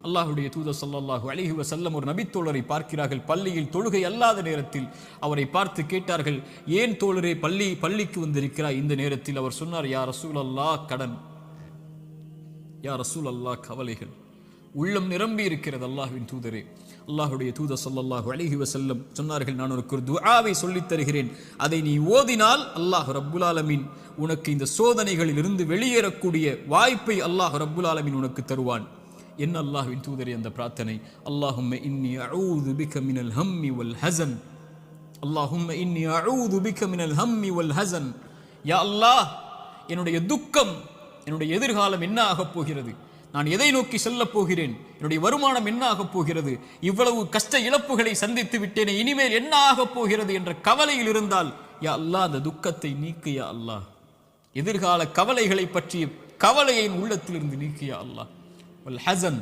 அல்லாஹ்வுடைய தூதர் ஸல்லல்லாஹு அலைஹி வஸல்லம் ஒரு நபித்தோழரை பார்க்கிறார்கள். பள்ளியில் தொழுகை அல்லாத நேரத்தில் அவரை பார்த்து கேட்டார்கள், ஏன் தோழரே பள்ளிக்கு வந்திருக்கிறாய் இந்த நேரத்தில்? அவர் சொன்னார், யா ரசூலல்லாஹ், கடன், யா ரசூலல்லாஹ், கவலைகள். உள்ளம் நிரம்பி இருக்கிறது அல்லாஹ்வின் தூதரே. அல்லாஹ்வுடைய தூதர் ஸல்லல்லாஹு அலைஹி வஸல்லம் சொன்னார்கள், நான் உனக்கு ஒரு துஆவை சொல்லித் தருகிறேன், அதை நீ ஓதினால் அல்லாஹ் ரப்புல் ஆலமீன் உனக்கு இந்த சோதனைகளில் இருந்து வெளியேறக்கூடிய வாய்ப்பை அல்லாஹ் ரப்புல் ஆலமீன் உனக்கு தருவான். என்ன அல்லாஹ்வின் தூதரே அந்த பிரார்த்தனை? அல்லாஹும்ம இன்னி அஊது பிக மினல் ஹம்மி வல் ஹஸன், அல்லாஹும்ம இன்னி அஊது பிக மினல் ஹம்மி வல் ஹஸன். யா அல்லாஹ், என்னுடைய துக்கம், என்னுடைய எதிர்காலம் என்ன ஆகப் போகிறது, நான் எதை நோக்கி செல்லப் போகிறேன், என்னுடைய வருமானம் என்ன ஆகப் போகிறது, இவ்வளவு கஷ்ட இழப்புகளை சந்தித்து விட்டேனே, இனிமேல் என்ன ஆகப் போகிறது என்ற கவலையில் இருந்தால், யா அல்லாஹ், அந்த துக்கத்தை நீக்கு யா அல்லாஹ். எதிர்கால கவலைகளை பற்றிய கவலையை உள்ளத்திலிருந்து நீக்கு யா அல்லாஹ். வல் ஹஸன்,